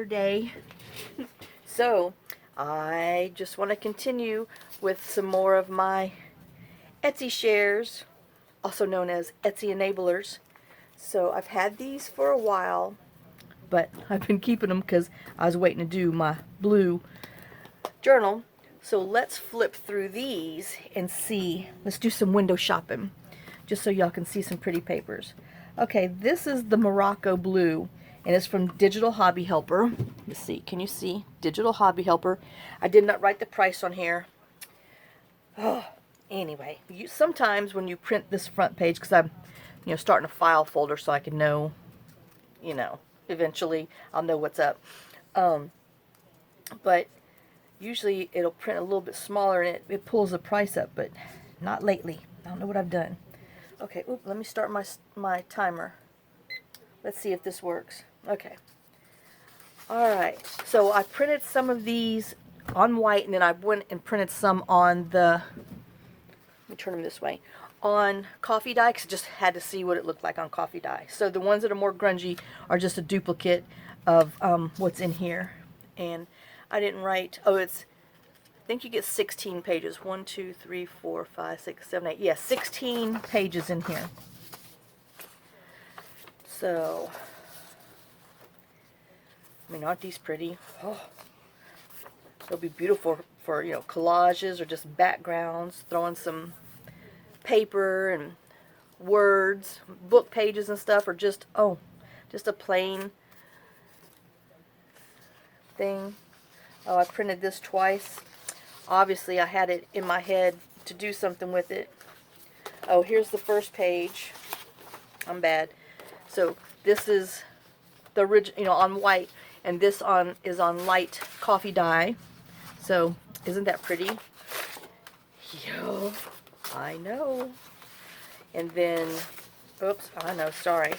Day. So I just want to continue with some more of my Etsy shares, also known as Etsy enablers. So I've had these for a while, but I've been keeping them because I was waiting to do my blue journal. So let's flip through these and see. Let's do some window shopping just so y'all can see some pretty papers. Okay, this is the Morocco blue, and it's from DigitalHobbyHelper. Let's see, can you see? DigitalHobbyHelper. I did not write the price on here. Oh, anyway, sometimes when you print this front page, because I'm, starting a file folder so I can know, eventually I'll know what's up. But usually it'll print a little bit smaller and it pulls the price up, but not lately. I don't know what I've done. Okay, let me start my timer. Let's see if this works. Okay. Alright, so I printed some of these on white, and then I went and printed some on the, let me turn them this way, on coffee dye, because I just had to see what it looked like on coffee dye. So the ones that are more grungy are just a duplicate of what's in here. And I didn't write, I think you get 16 pages. 1, 2, 3, 4, 5, 6, 7, 8. Yeah, 16 pages in here. So, I mean, aren't these pretty? Oh, they'll be beautiful for, collages or just backgrounds, throwing some paper and words, book pages and stuff, or just a plain thing. Oh, I printed this twice. Obviously, I had it in my head to do something with it. Oh, here's the first page. I'm bad. So this is the original, on white, and this is on light coffee dye. So isn't that pretty? Yo, I know. And then, oops, I know, sorry.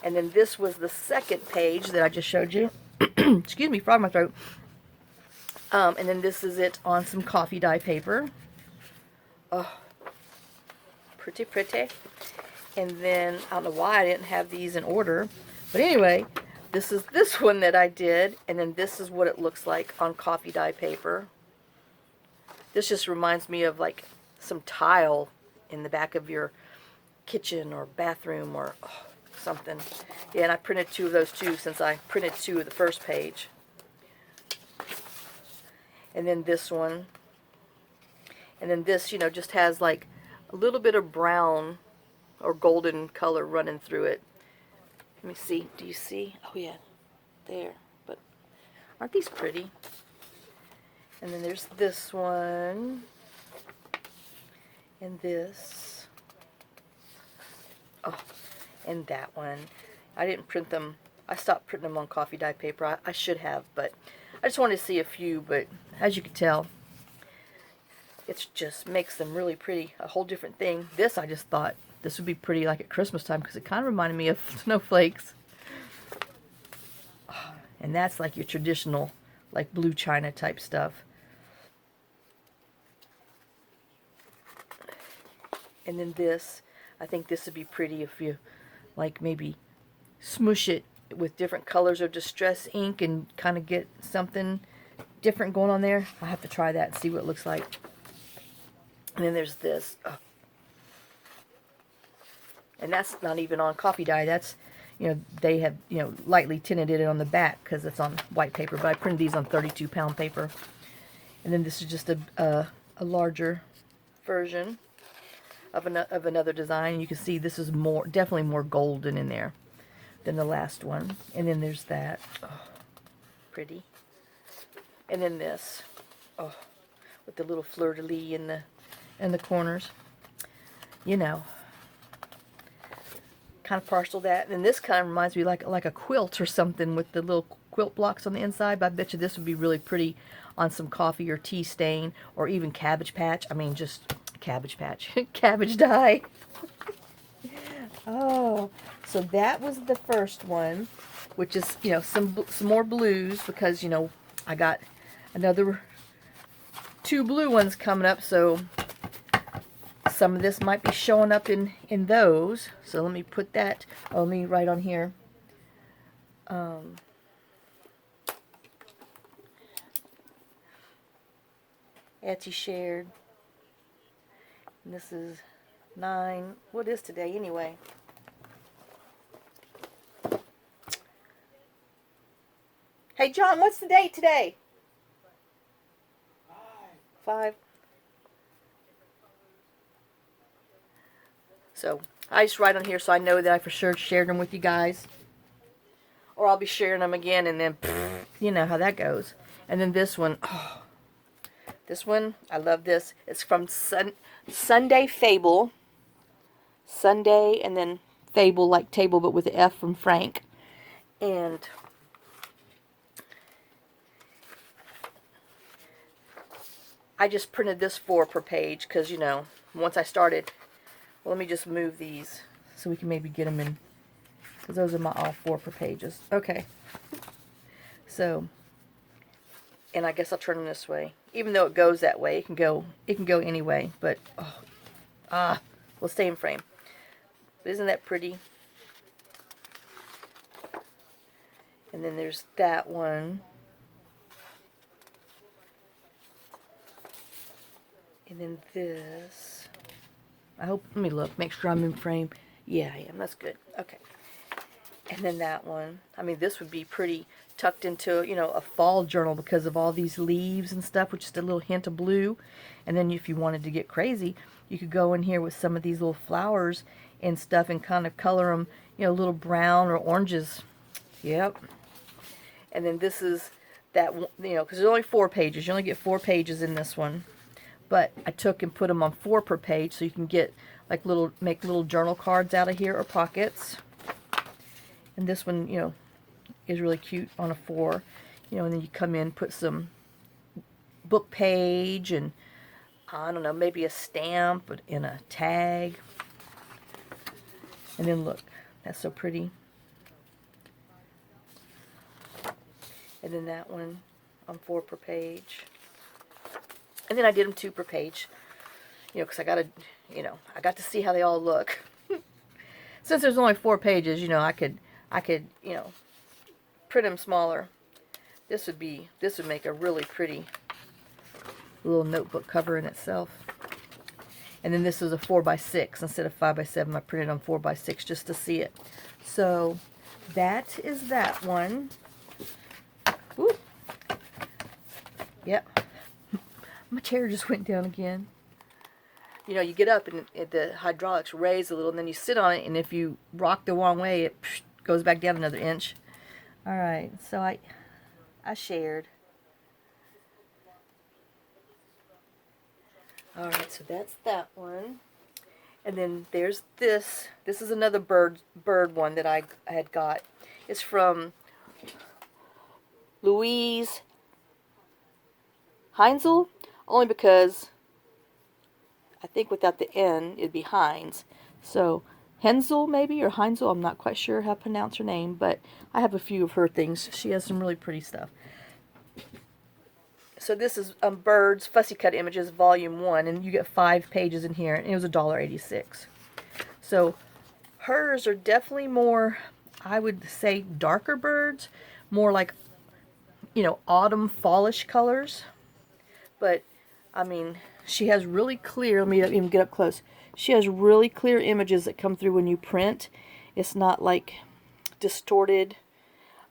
And then this was the second page that I just showed you. Excuse me, frog in my throat. And then this is it on some coffee dye paper. Oh, pretty, pretty. And then, I don't know why I didn't have these in order. But anyway, this is this one that I did. And then this is what it looks like on coffee dye paper. This just reminds me of like some tile in the back of your kitchen or bathroom or something. Yeah, and I printed 2 of those too, since I printed 2 of the first page. And then this one. And then this, just has like a little bit of brown or golden color running through it. Let me see. Do you see? Oh, yeah. There. But aren't these pretty? And then there's this one. And this. Oh, and that one. I didn't print them. I stopped printing them on coffee dye paper. I should have, but I just wanted to see a few. But as you can tell, it just makes them really pretty. A whole different thing. This, I just thought this would be pretty like at Christmas time, because it kind of reminded me of snowflakes. And that's like your traditional, like blue china type stuff. And then this, I think this would be pretty if you like maybe smoosh it with different colors of distress ink and kind of get something different going on there. I'll have to try that and see what it looks like. And then there's this. Oh. And that's not even on coffee dye. That's, they have, lightly tinted it on the back because it's on white paper. But I printed these on 32-pound paper. And then this is just a larger version of another design. You can see this is definitely more golden in there than the last one. And then there's that. Oh, pretty. And then this. Oh, with the little fleur-de-lis in the corners. Kind of partial that. And then this kind of reminds me like a quilt or something with the little quilt blocks on the inside. But I bet you this would be really pretty on some coffee or tea stain, or even Cabbage Patch. I mean, just Cabbage Patch. Cabbage dye. Oh, so that was the first one, which is, some more blues, because, I got another 2 blue ones coming up, so some of this might be showing up in those. So let me put that, let me write on here. Etsy shared. And this is 9. What is today anyway? Hey John, what's the date today? 5. So I just write on here so I know that I for sure shared them with you guys. Or I'll be sharing them again and then, you know how that goes. And then this one, oh, this one, I love this. It's from SundayFable. Sunday and then Fable, like table, but with the F from Frank. And I just printed this 4 per page because, you know, once I started, well, let me just move these so we can maybe get them in, because those are my all 4 per pages. Okay. So, and I guess I'll turn them this way. Even though it goes that way, it can go any way, but, we'll stay in frame. But isn't that pretty? And then there's that one. And then this. I hope, let me look, make sure I'm in frame. Yeah, I am. That's good. Okay. And then that one. I mean, this would be pretty tucked into, you know, a fall journal because of all these leaves and stuff with just a little hint of blue. And then if you wanted to get crazy, you could go in here with some of these little flowers and stuff and kind of color them, you know, little brown or oranges. Yep. And then this is that, you know, because there's only 4 pages. You only get 4 pages in this one. But I took and put them on 4 per page so you can get like make little journal cards out of here or pockets. And this one, you know, is really cute on a 4. You know, and then you come in, put some book page and, I don't know, maybe a stamp and a tag. And then look, that's so pretty. And then that one on 4 per page. And then I did them 2 per page, you know, because I got to, you know, I got to see how they all look. Since there's only 4 pages, you know, I could, you know, print them smaller. This would make a really pretty little notebook cover in itself. And then this is a 4x6 instead of 5x7. I printed on 4x6 just to see it. So that is that one. Woo. Yep. My chair just went down again. You know, you get up and the hydraulics raise a little, and then you sit on it, and if you rock the wrong way, it goes back down another inch. All right, so I shared. All right, so that's that one. And then there's this. This is another bird one that I had got. It's from luiseHEINZL. Only because I think without the N, it'd be Heinz. So, Heinzel maybe, or Heinzel, I'm not quite sure how to pronounce her name, but I have a few of her things. She has some really pretty stuff. So this is Birds, Fussy Cut Images, Volume 1, and you get 5 pages in here, and it was $1.86. So, hers are definitely more, I would say, darker birds, more like, you know, autumn, fallish colors. But I mean, she has really clear, let me even get up close. She has really clear images that come through when you print. It's not like distorted.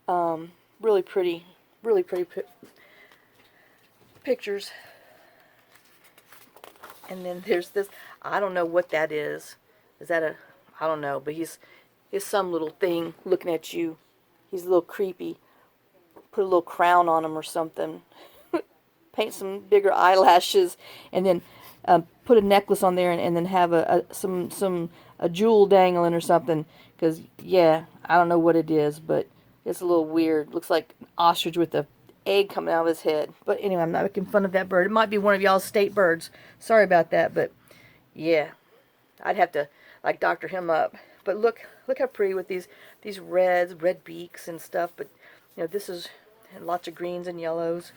Really pretty pictures. And then there's this, I don't know what that is. Is that I don't know, but he's some little thing looking at you. He's a little creepy. Put a little crown on him or something. Paint some bigger eyelashes, and then put a necklace on there, and then have a jewel dangling or something. Because yeah, I don't know what it is, but it's a little weird. Looks like an ostrich with an egg coming out of his head. But anyway, I'm not making fun of that bird. It might be one of y'all's state birds. Sorry about that, but yeah, I'd have to like doctor him up. But look how pretty with these red beaks and stuff. But you know, this is lots of greens and yellows.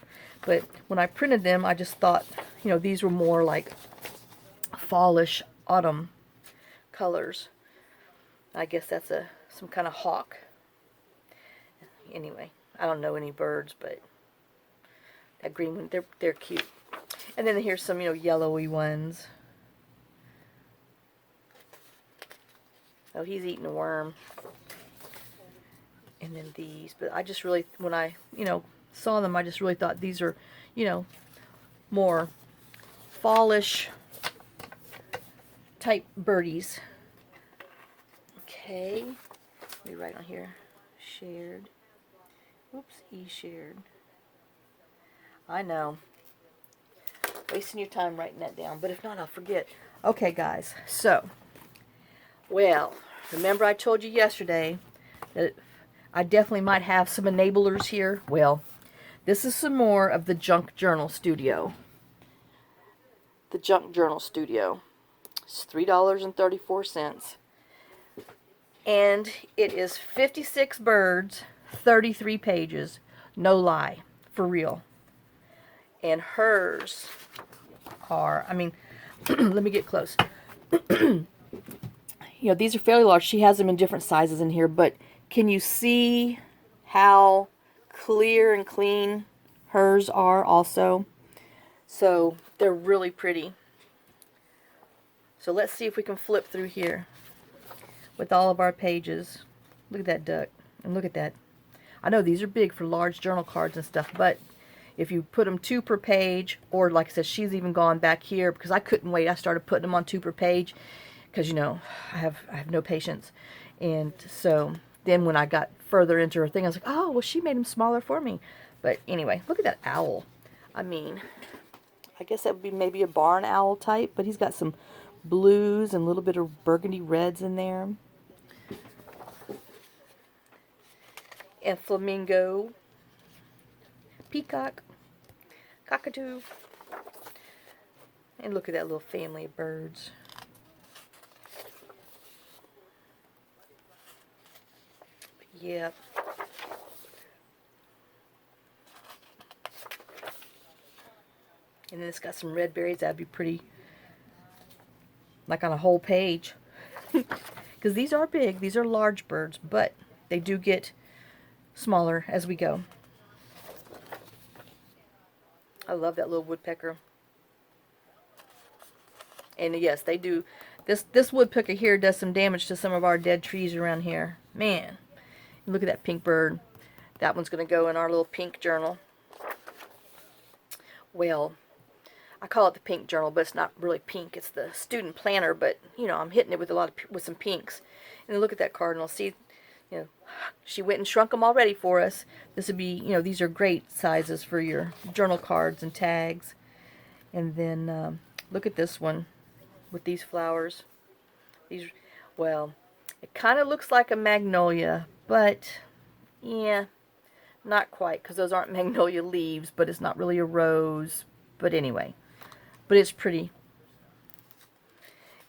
But when I printed them, I just thought, you know, these were more like fallish autumn colors. I guess that's some kind of hawk. Anyway, I don't know any birds, but that green one, they're cute. And then here's some, you know, yellowy ones. Oh, he's eating a worm. And then these, but I just really, when I, you know, saw them, I just really thought these are, you know, more fallish type birdies. Okay, let me write on here, shared. Oops, shared. I know, wasting your time writing that down, but if not, I'll forget. Okay, guys, so, well, remember I told you yesterday that I definitely might have some enablers here. Well, this is some more of the Junk Journal Studio. The Junk Journal Studio. It's $3.34. And it is 56 birds, 33 pages. No lie. For real. And hers are, I mean, let me get close. You know, these are fairly large. She has them in different sizes in here, but can you see how clear and clean hers are also? So they're really pretty. So let's see if we can flip through here with all of our pages. Look at that duck, and look at that. I know these are big for large journal cards and stuff, but if you put them 2 per page, or like I said, she's even gone back here because I couldn't wait. I started putting them on 2 per page because, you know, I have no patience. And so then when I got further into her thing, I was like, oh, well, she made them smaller for me. But anyway, look at that owl. I mean, I guess that would be maybe a barn owl type, but he's got some blues and a little bit of burgundy reds in there. And flamingo, peacock, cockatoo. And look at that little family of birds. Yep. And then it's got some red berries. That'd be pretty, like on a whole page. Because these are big. These are large birds, but they do get smaller as we go. I love that little woodpecker. And yes, they do. This woodpecker here does some damage to some of our dead trees around here. Man, look at that pink bird. That one's going to go in our little pink journal. Well, I call it the pink journal, but it's not really pink. It's the student planner, but you know, I'm hitting it with with some pinks. And look at that cardinal. See, you know, she went and shrunk them already for us. This would be, you know, these are great sizes for your journal cards and tags. And then look at this one with these flowers. These, well, it kind of looks like a magnolia, but yeah, not quite, because those aren't magnolia leaves, but it's not really a rose. But anyway, but it's pretty.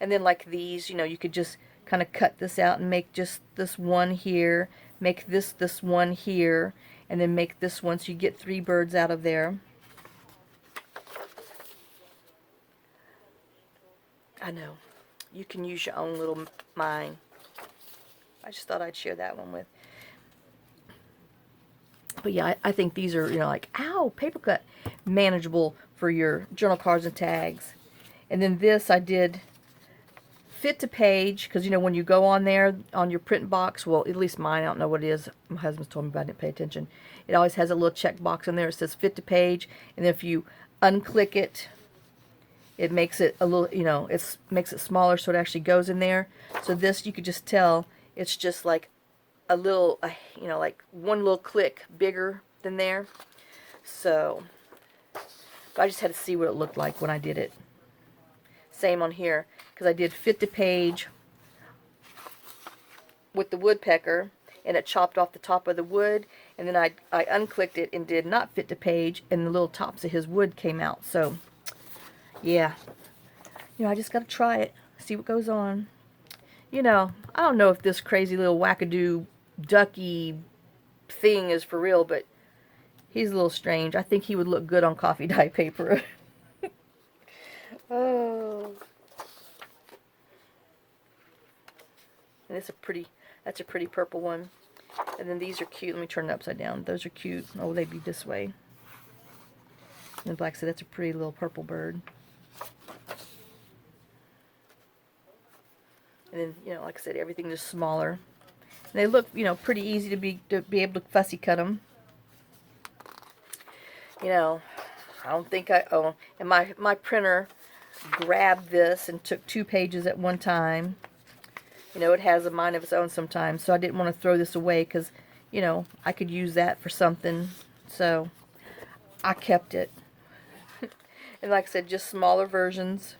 And then like these, you know, you could just kind of cut this out and make just this one here, make this one here, and then make this one, so you get 3 birds out of there. I know. You can use your own little mind. I just thought I'd share that one with. But yeah, I think these are, you know, like, ow, paper cut, manageable for your journal cards and tags. And then this I did fit to page, because, you know, when you go on there, on your print box, well, at least mine, I don't know what it is. My husband's told me, but I didn't pay attention. It always has a little check box in there. It says fit to page. And if you unclick it, it makes it a little, you know, it makes it smaller so it actually goes in there. So this, you could just tell, it's just like a little, you know, like one little click bigger than there. So I just had to see what it looked like when I did it. Same on here, because I did fit to page with the woodpecker, and it chopped off the top of the wood, and then I unclicked it and did not fit to page, and the little tops of his wood came out. So yeah, you know, I just got to try it, see what goes on. You know, I don't know if this crazy little wackadoo ducky thing is for real, but he's a little strange. I think he would look good on coffee dye paper. Oh. And it's a pretty, that's a pretty purple one. And then these are cute. Let me turn it upside down. Those are cute. Oh, they'd be this way. And like I said, that's a pretty little purple bird. And then, you know, like I said, everything just smaller. And they look, you know, pretty easy to be able to fussy cut them. You know, I don't think and my printer grabbed this and took 2 pages at one time. You know, it has a mind of its own sometimes, so I didn't want to throw this away because, you know, I could use that for something. So I kept it. And like I said, just smaller versions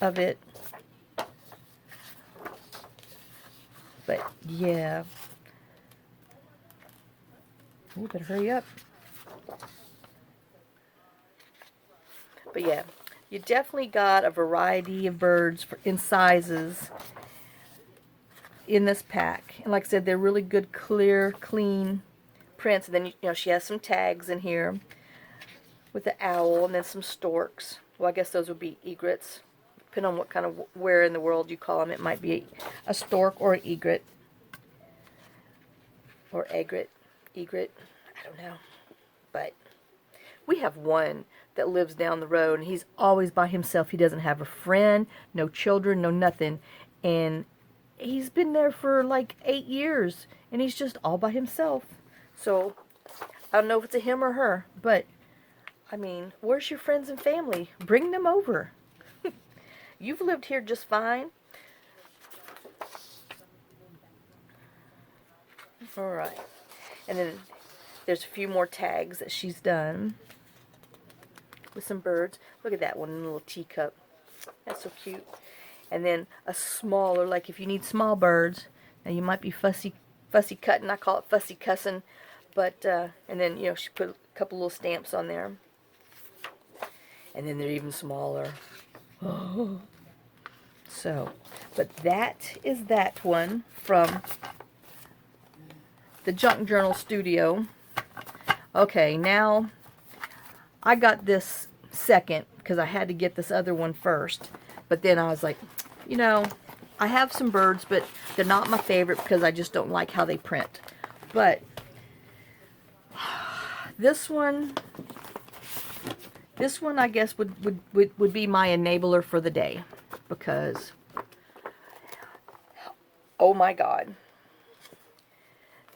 of it. But yeah. Ooh, better hurry up. But yeah, you definitely got a variety of birds in sizes in this pack. And like I said, they're really good, clear, clean prints. And then, you know, she has some tags in here with the owl and then some storks. Well, I guess those would be egrets. Depending on what kind of, where in the world you call them. It might be a stork or an egret. Or egret. Egret. I don't know. But we have one that lives down the road, and he's always by himself. He doesn't have a friend, no children, no nothing. And he's been there for like 8 years, and he's just all by himself. So I don't know if it's a him or her, but I mean, where's your friends and family? Bring them over. You've lived here just fine. Alright. And then there's a few more tags that she's done with some birds. Look at that one in a little teacup. That's so cute. And then a smaller, like if you need small birds, now you might be fussy cutting. I call it fussy cussing. But, and then, you know, she put a couple little stamps on there. And then they're even smaller. So, but that is that one from the Junk Journal Studio. Okay, now I got this second because I had to get this other one first. But then I was like, you know, I have some birds, but they're not my favorite because I just don't like how they print. But this one I guess would be my enabler for the day, because oh my god,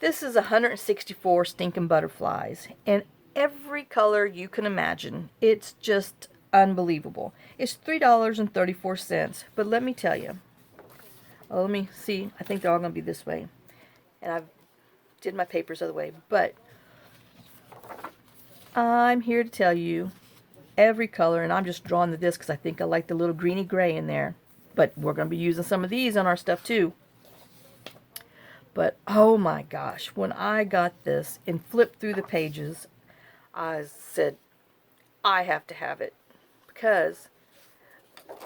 this is 164 stinking butterflies, and every color you can imagine. It's just unbelievable. It's $3.34, but let me tell you. Oh, let me see. I think they're all going to be this way, and I did my papers other way, but I'm here to tell you every color, and I'm just drawing this because I think I like the little greeny gray in there. But we're going to be using some of these on our stuff too. But oh my gosh, when I got this and flipped through the pages, I said, I have to have it, because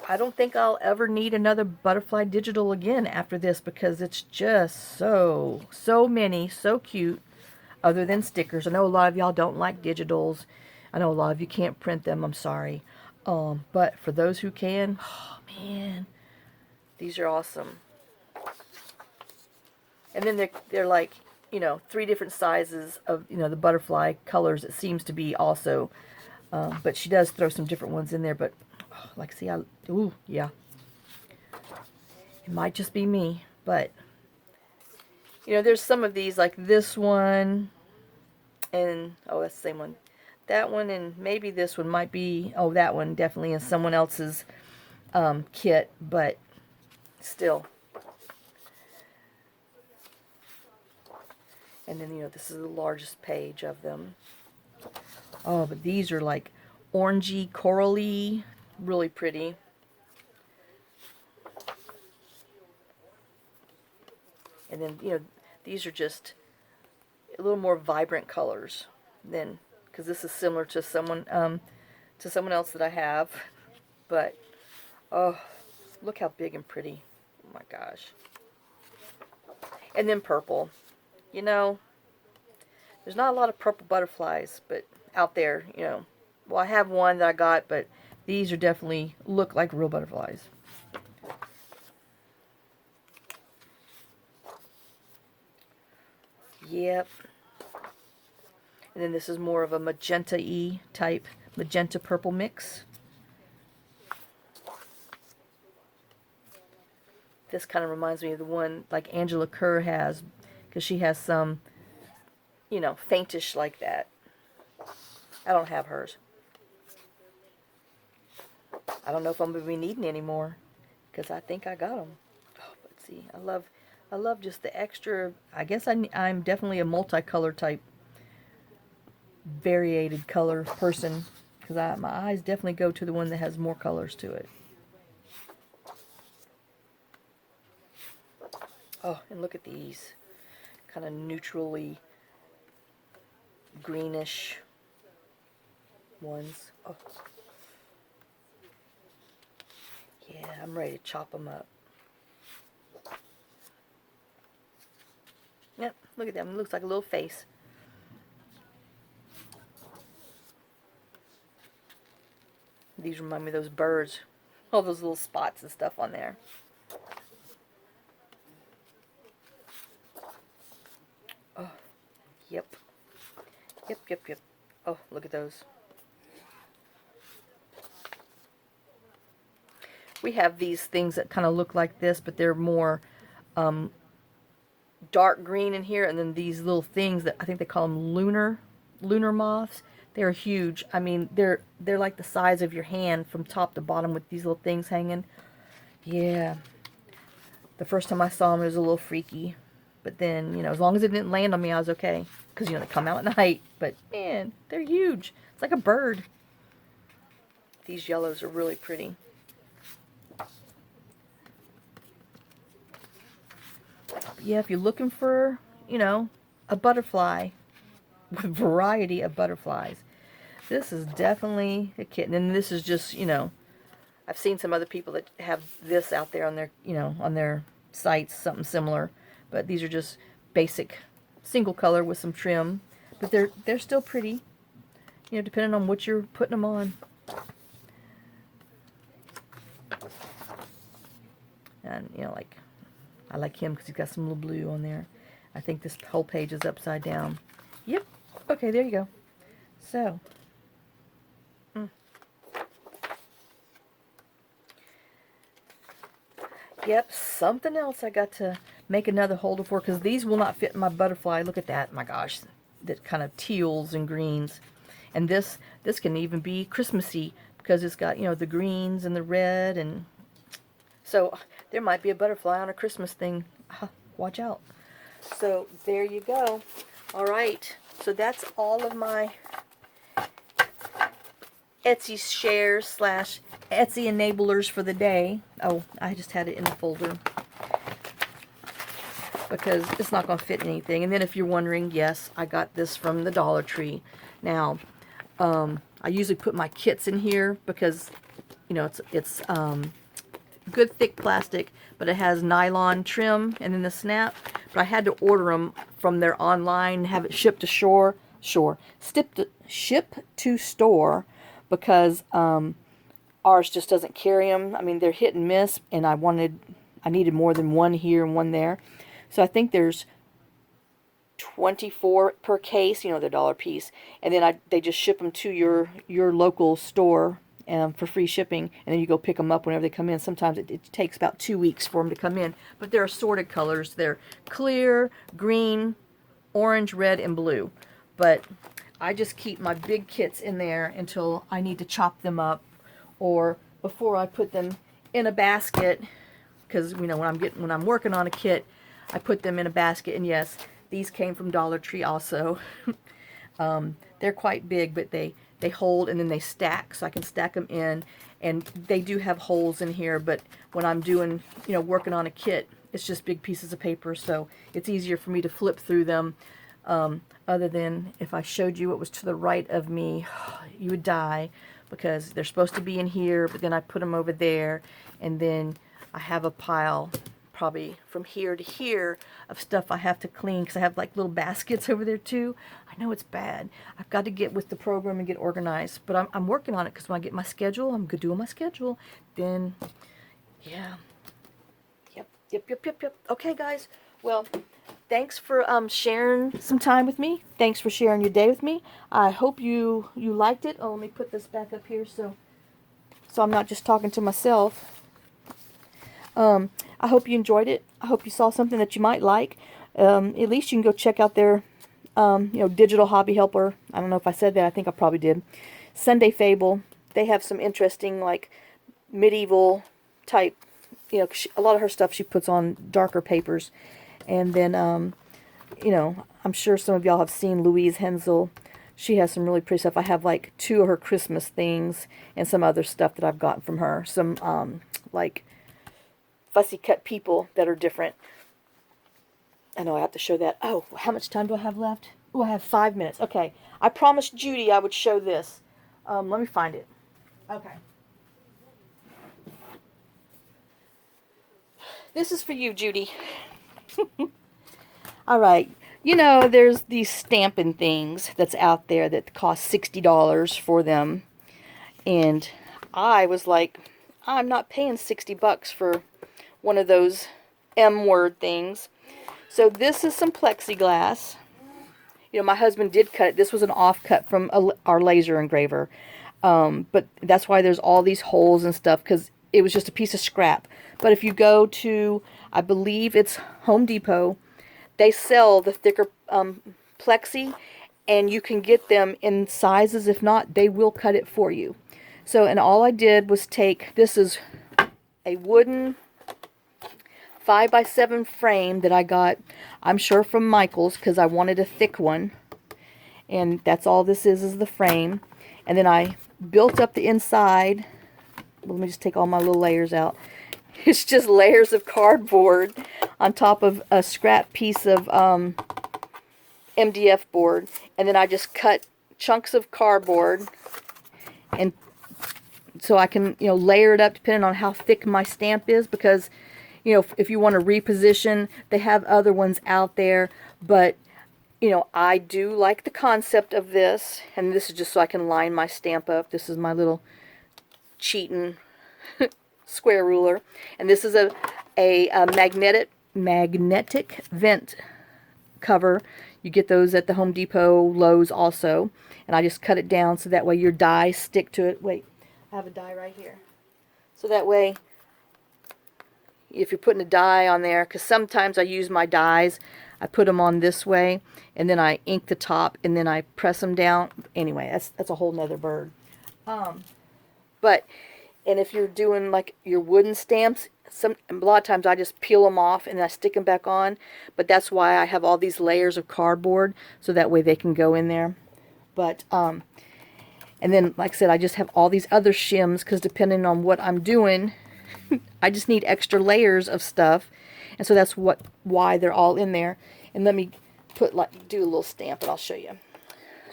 I don't think I'll ever need another butterfly digital again after this, because it's just so many, so cute, other than stickers. I know a lot of y'all don't like digitals. I know a lot of you can't print them. I'm sorry. But for those who can, oh man, these are awesome. And then they're like, you know, 3 different sizes of, you know, the butterfly colors. It seems to be also, but she does throw some different ones in there. But oh, like, see, ooh, yeah. It might just be me, but you know, there's some of these, like this one, and oh, that's the same one. That one, and maybe this one might be, oh, that one definitely is someone else's kit, but still. And then, you know, this is the largest page of them. Oh, but these are like orangey, corally, really pretty. And then, you know, these are just a little more vibrant colors than, because this is similar to someone else that I have. But oh, look how big and pretty. Oh my gosh. And then purple. You know, there's not a lot of purple butterflies, but out there, you know. Well, I have one that I got, but these are definitely look like real butterflies. Yep. And then this is more of a magenta-y type, magenta purple mix. This kind of reminds me of the one like Angela Kerr has, because she has some, you know, faintish like that. I don't have hers. I don't know if I'm going to be needing any more, because I think I got them. Oh, but see, I love just the extra. I guess I'm definitely a multicolor type, variated color person, because my eyes definitely go to the one that has more colors to it. Oh, and look at these, kind of neutrally greenish ones. Oh. Yeah, I'm ready to chop them up. Yep, look at them. It looks like a little face. These remind me of those birds. All those little spots and stuff on there. Oh, yep. Yep, yep, yep. Oh, look at those. We have these things that kind of look like this, but they're more dark green in here, and then these little things that I think they call them lunar moths. They're huge. I mean, they're like the size of your hand from top to bottom with these little things hanging. Yeah. The first time I saw them, it was a little freaky. But then, you know, as long as it didn't land on me, I was okay. Because, you know, they come out at night. But, man, they're huge. It's like a bird. These yellows are really pretty. Yeah, if you're looking for, you know, a butterfly, a variety of butterflies, this is definitely a kitten. And this is just, you know, I've seen some other people that have this out there on their, you know, on their sites, something similar. But these are just basic single color with some trim. But they're still pretty, you know, depending on what you're putting them on. And, you know, like, I like him because he's got some little blue on there. I think this whole page is upside down. Yep. Okay, there you go. So. Yep, something else I got to make another holder for, because these will not fit in my butterfly. Look at that. My gosh. That kind of teals and greens. And this can even be Christmassy, because it's got, you know, the greens and the red. And so there might be a butterfly on a Christmas thing. Watch out. So there you go. All right. So that's all of my Etsy shares / Etsy enablers for the day. Oh, I just had it in a folder because it's not going to fit anything. And then if you're wondering, yes, I got this from the Dollar Tree. Now, I usually put my kits in here because, you know, it's good thick plastic, but it has nylon trim and then the snap. But I had to order them from their online, have it shipped to ship to store, because ours just doesn't carry them. I mean, they're hit and miss, and I needed more than one here and one there. So I think there's 24 per case, you know, the $1 piece. And then they just ship them to your local store for free shipping, and then you go pick them up whenever they come in. Sometimes it takes about 2 weeks for them to come in. But they're assorted colors. They're clear, green, orange, red, and blue. But I just keep my big kits in there until I need to chop them up, or before I put them in a basket, because, you know, when I'm working on a kit, I put them in a basket. And yes, these came from Dollar Tree also. They're quite big, but they hold and then they stack, so I can stack them in. And they do have holes in here, but when I'm doing, you know, working on a kit, it's just big pieces of paper, so it's easier for me to flip through them. Other than if I showed you what was to the right of me, you would die, because they're supposed to be in here, but then I put them over there, and then I have a pile probably from here to here of stuff I have to clean, because I have like little baskets over there too. I know it's bad. I've got to get with the program and get organized, but I'm working on it, because when I get my schedule, I'm doing my schedule, then yeah. Yep. Okay, guys. Well, thanks for sharing some time with me. Thanks for sharing your day with me. I hope you liked it. Oh, let me put this back up here so I'm not just talking to myself. I hope you enjoyed it. I hope you saw something that you might like. At least you can go check out their Digital Hobby Helper. I don't know if I said that. I think I probably did. SundayFable. They have some interesting, like, medieval type, a lot of her stuff she puts on darker papers. And then, I'm sure some of y'all have seen luiseHEINZL. She has some really pretty stuff. I have like 2 of her Christmas things and some other stuff that I've gotten from her. Some, like, fussy cut people that are different. I know I have to show that. Oh, how much time do I have left? Oh, I have 5 minutes. Okay. I promised Judy I would show this. Let me find it. Okay. This is for you, Judy. Alright. There's these stamping things that's out there that cost $60 for them. And I was like, I'm not paying $60 for one of those M-word things. So this is some plexiglass. My husband did cut it. This was an offcut from our laser engraver. But that's why there's all these holes and stuff, because it was just a piece of scrap. But if you go to, I believe it's Home Depot, they sell the thicker plexi, and you can get them in sizes. If not, they will cut it for you. So, and all I did was take, this is a wooden 5x7 frame that I got, I'm sure from Michael's, because I wanted a thick one. And that's all this is the frame. And then I built up the inside. Let me just take all my little layers out. It's just layers of cardboard on top of a scrap piece of MDF board. And then I just cut chunks of cardboard, and so I can, layer it up depending on how thick my stamp is, because if you want to reposition, they have other ones out there, but I do like the concept of this, and this is just so I can line my stamp up. This is my little cheating square ruler, and this is a magnetic vent cover. You get those at the Home Depot, Lowe's also, and I just cut it down so that way your dies stick to it. Wait, I have a die right here. So that way, if you're putting a die on there, because sometimes I use my dies, I put them on this way, and then I ink the top, and then I press them down. Anyway, that's a whole nother bird. And if you're doing like your wooden stamps, a lot of times I just peel them off and I stick them back on. But that's why I have all these layers of cardboard, so that way they can go in there. But and then, like I said, I just have all these other shims, because depending on what I'm doing, I just need extra layers of stuff, and so that's why they're all in there. And let me do a little stamp, and I'll show you.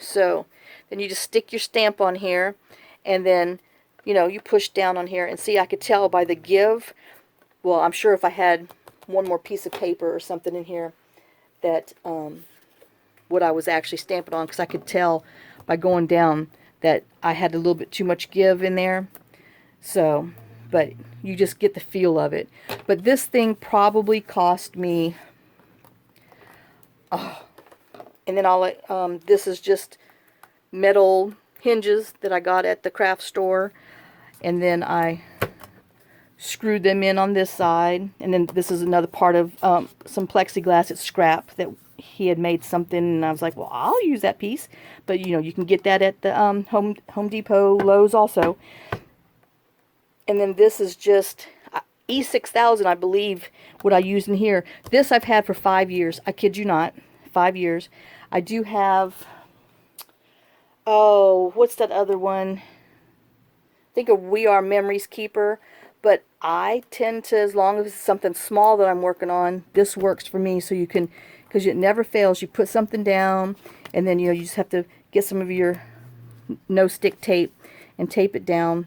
So then you just stick your stamp on here, and then you push down on here, and see, I could tell by the give. Well, I'm sure if I had one more piece of paper or something in here, that what I was actually stamping on, because I could tell by going down that I had a little bit too much give in there. So, but you just get the feel of it. But this thing probably cost me, and then this is just metal hinges that I got at the craft store, and then I screwed them in on this side, and then this is another part of some plexiglass. It's scrap that he had made something, and I was like, well, I'll use that piece. But you can get that at the Home Depot, Lowe's also. And then this is just E6000, I believe, what I used in here. This I've had for 5 years. I kid you not, 5 years. I do have, oh, what's that other one? Think of We Are Memories Keeper. But I tend to, as long as it's something small that I'm working on, this works for me. So you can, because it never fails. You put something down, and then you just have to get some of your no-stick tape and tape it down.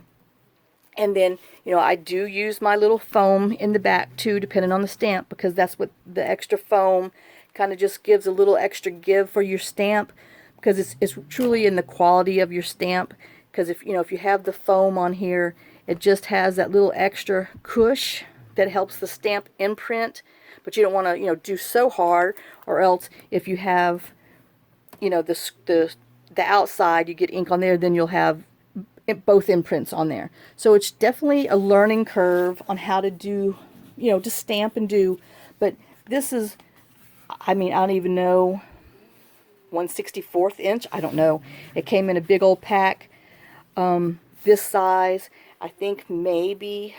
And then, I do use my little foam in the back too, depending on the stamp, because that's what the extra foam kind of just gives a little extra give for your stamp, because it's truly in the quality of your stamp. Because if you have the foam on here, it just has that little extra cush that helps the stamp imprint. but you don't want to, you know, do so hard, or else if you have, you know, the outside, you get ink on there, then you'll have both imprints on there. So it's definitely a learning curve on how to do, you know, to stamp and do. But this is, I mean, I don't even know, 1/64 inch, I don't know. It came in a big old pack, this size. I think maybe,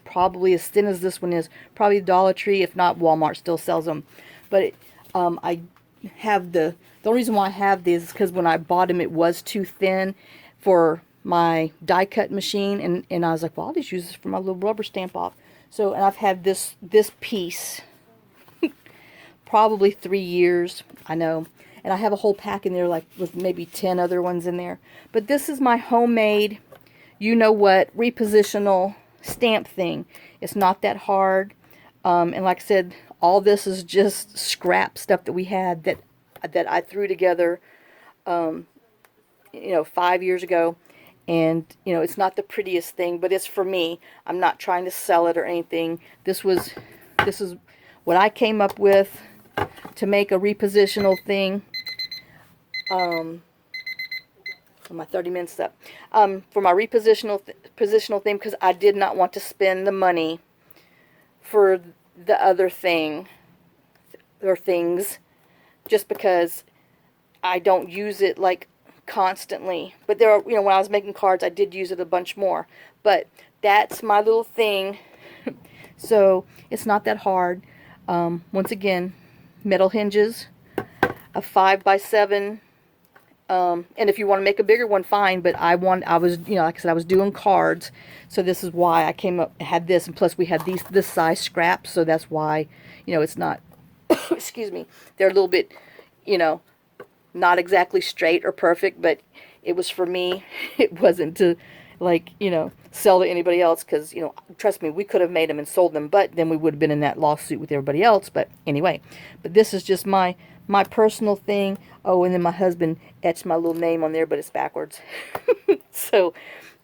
probably as thin as this one is, probably Dollar Tree, if not Walmart still sells them. But I have the only reason why I have these is because when I bought them, it was too thin for my die cut machine, and I was like, well, I'll just use this for my little rubber stamp off. So, and I've had this piece probably 3 years, I know, and I have a whole pack in there, like with maybe 10 other ones in there. But this is my homemade, you know what, repositional stamp thing. It's not that hard, and like I said, all this is just scrap stuff that we had that I threw together, you know, 5 years ago. And, you know, it's not the prettiest thing, but it's for me. I'm not trying to sell it or anything. This is what I came up with to make a repositional thing. For my 30 minutes up. For my positional thing, because I did not want to spend the money for the other thing or things, just because I don't use it like constantly. But there are, you know, when I was making cards, I did use it a bunch more. But that's my little thing. So it's not that hard. Once again, metal hinges, a 5x7. And if you want to make a bigger one, fine. But I was, you know, like I said, I was doing cards, so this is why I came up, had this, and plus we had this size scraps, so that's why, you know, it's not. Excuse me. They're a little bit, you know, not exactly straight or perfect, but it was for me. It wasn't to, like, you know, sell to anybody else, because, you know, trust me, we could have made them and sold them, but then we would have been in that lawsuit with everybody else. But anyway, but this is just my personal thing. Oh, and then my husband etched my little name on there, but it's backwards. So,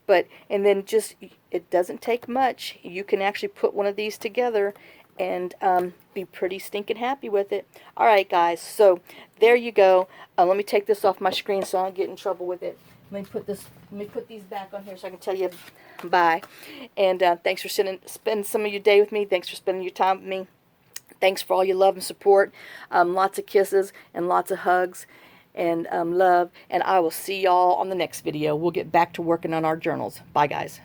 but, and then just, it doesn't take much. You can actually put one of these together and be pretty stinking happy with it. Alright guys, so there you go. Let me take this off my screen so I don't get in trouble with it. Let me put these back on here so I can tell you bye. And thanks for spending some of your day with me. Thanks for spending your time with me. Thanks for all your love and support. Lots of kisses and lots of hugs and love. And I will see y'all on the next video. We'll get back to working on our journals. Bye guys.